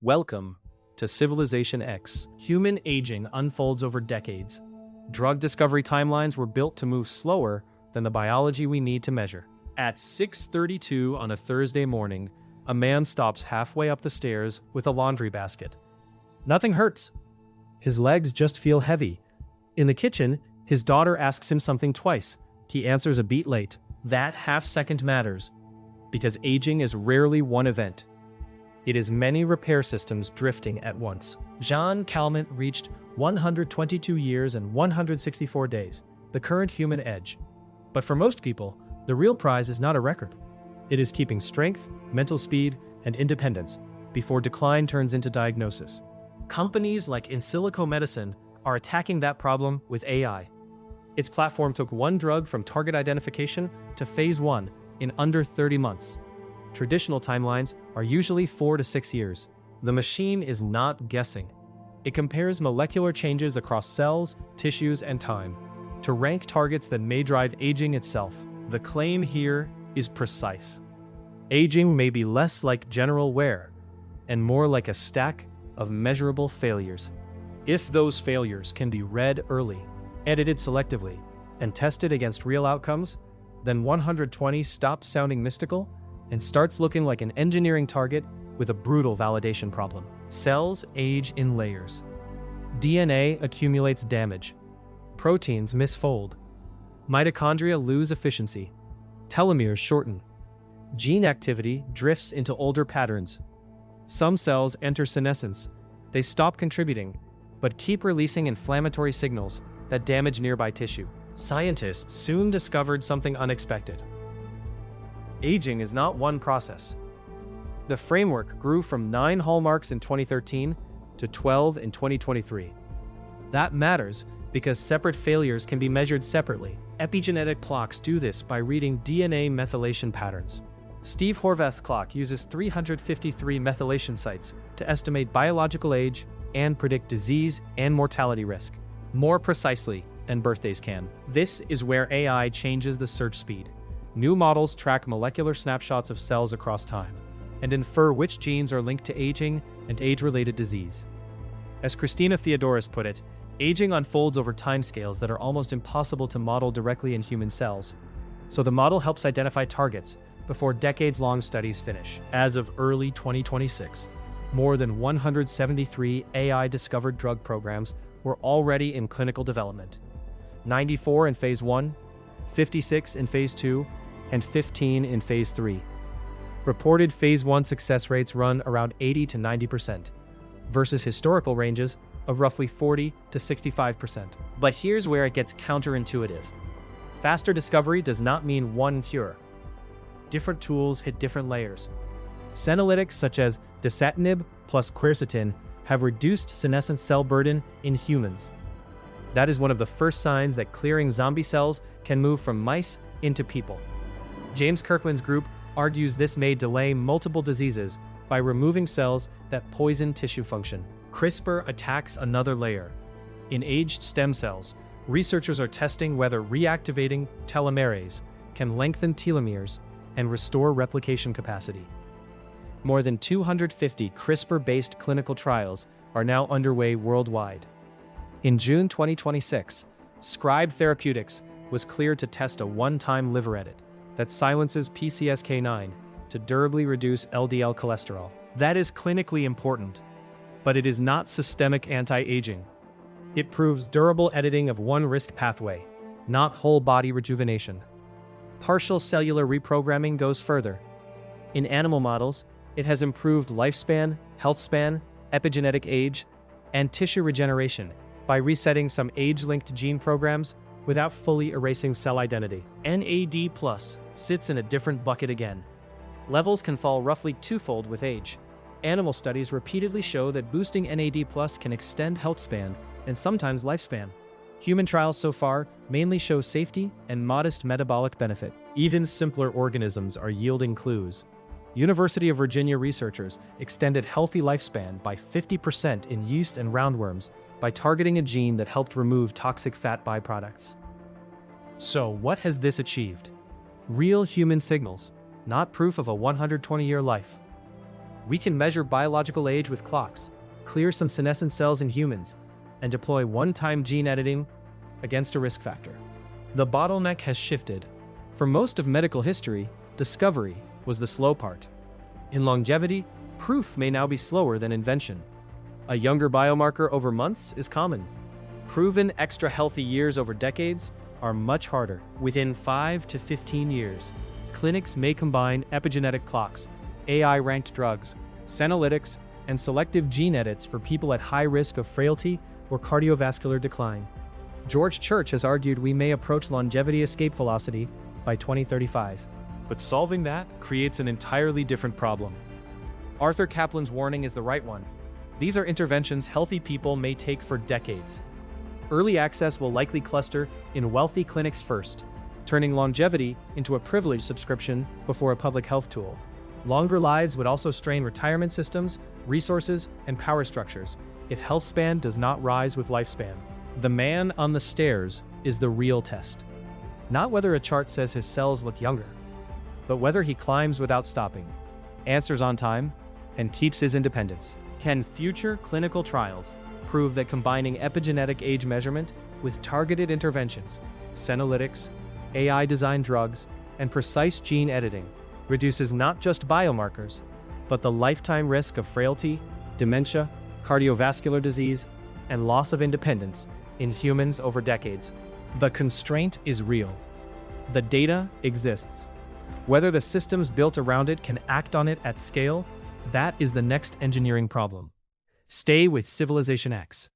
Welcome to CivilizationX. Human aging unfolds over decades. Drug discovery timelines were built to move slower than the biology we need to measure. At 6:32 on a Thursday morning, a man stops halfway up the stairs with a laundry basket. Nothing hurts. His legs just feel heavy. In the kitchen, his daughter asks him something twice. He answers a beat late. That half second matters, because aging is rarely one event. It is many repair systems drifting at once. Jean Calment reached 122 years and 164 days, the current human age. But for most people, the real prize is not a record. It is keeping strength, mental speed, and independence before decline turns into diagnosis. Companies like Insilico Medicine are attacking that problem with AI. Its platform took one drug from target identification to phase 1 in under 30 months. Traditional timelines are usually 4 to 6 years. The machine is not guessing. It compares molecular changes across cells, tissues, and time to rank targets that may drive aging itself. The claim here is precise. Aging may be less like general wear and more like a stack of measurable failures. If those failures can be read early, edited selectively, and tested against real outcomes, then 120 stops sounding mystical and starts looking like an engineering target with a brutal validation problem. Cells age in layers. DNA accumulates damage. Proteins misfold. Mitochondria lose efficiency. Telomeres shorten. Gene activity drifts into older patterns. Some cells enter senescence. They stop contributing, but keep releasing inflammatory signals that damage nearby tissue. Scientists soon discovered something unexpected. Aging is not one process. The framework grew from 9 hallmarks in 2013 to 12 in 2023. That matters because separate failures can be measured separately. Epigenetic clocks do this by reading DNA methylation patterns. Steve Horvath's clock uses 353 methylation sites to estimate biological age and predict disease and mortality risk, more precisely than birthdays can. This is where AI changes the search speed. New models track molecular snapshots of cells across time and infer which genes are linked to aging and age-related disease. As Christina Theodoris put it, aging unfolds over timescales that are almost impossible to model directly in human cells. So the model helps identify targets before decades-long studies finish. As of early 2026, more than 173 AI-discovered drug programs were already in clinical development. 94 in phase 1, 56 in phase 2, and 15 in phase 3. Reported phase 1 success rates run around 80 to 90%, versus historical ranges of roughly 40 to 65%. But here's where it gets counterintuitive. Faster discovery does not mean one cure. Different tools hit different layers. Senolytics such as dasatinib plus quercetin have reduced senescent cell burden in humans. That is one of the first signs that clearing zombie cells can move from mice into people. James Kirkland's group argues this may delay multiple diseases by removing cells that poison tissue function. CRISPR attacks another layer. In aged stem cells, researchers are testing whether reactivating telomerase can lengthen telomeres and restore replication capacity. More than 250 CRISPR-based clinical trials are now underway worldwide. In June 2026, Scribe Therapeutics was cleared to test a one-time liver edit that silences PCSK9 to durably reduce LDL cholesterol. That is clinically important, but it is not systemic anti-aging. It proves durable editing of one risk pathway, not whole-body rejuvenation. Partial cellular reprogramming goes further. In animal models, it has improved lifespan, health span, epigenetic age, and tissue regeneration by resetting some age-linked gene programs without fully erasing cell identity. NAD+ sits in a different bucket again. Levels can fall roughly twofold with age. Animal studies repeatedly show that boosting NAD+ can extend health span and sometimes lifespan. Human trials so far mainly show safety and modest metabolic benefit. Even simpler organisms are yielding clues. University of Virginia researchers extended healthy lifespan by 50% in yeast and roundworms by targeting a gene that helped remove toxic fat byproducts. So what has this achieved? Real human signals, not proof of a 120-year life. We can measure biological age with clocks, clear some senescent cells in humans, and deploy one-time gene editing against a risk factor. The bottleneck has shifted. For most of medical history, discovery was the slow part. In longevity, proof may now be slower than invention. A younger biomarker over months is common. Proven extra healthy years over decades are much harder. Within 5 to 15 years, clinics may combine epigenetic clocks, AI-ranked drugs, Senolytics, and selective gene edits for people at high risk of frailty or cardiovascular decline. George Church has argued we may approach longevity escape velocity by 2035. But solving that creates an entirely different problem. Arthur Kaplan's warning is the right one. These are interventions healthy people may take for decades. Early access will likely cluster in wealthy clinics first, turning longevity into a privileged subscription before a public health tool. Longer lives would also strain retirement systems, resources, and power structures if health span does not rise with lifespan. The man on the stairs is the real test. Not whether a chart says his cells look younger, but whether he climbs without stopping, answers on time, and keeps his independence. Can future clinical trials prove that combining epigenetic age measurement with targeted interventions, Senolytics, AI-designed drugs, and precise gene editing reduces not just biomarkers, but the lifetime risk of frailty, dementia, cardiovascular disease, and loss of independence in humans over decades? The constraint is real. The data exists. Whether the systems built around it can act on it at scale, that is the next engineering problem. Stay with CivilizationX.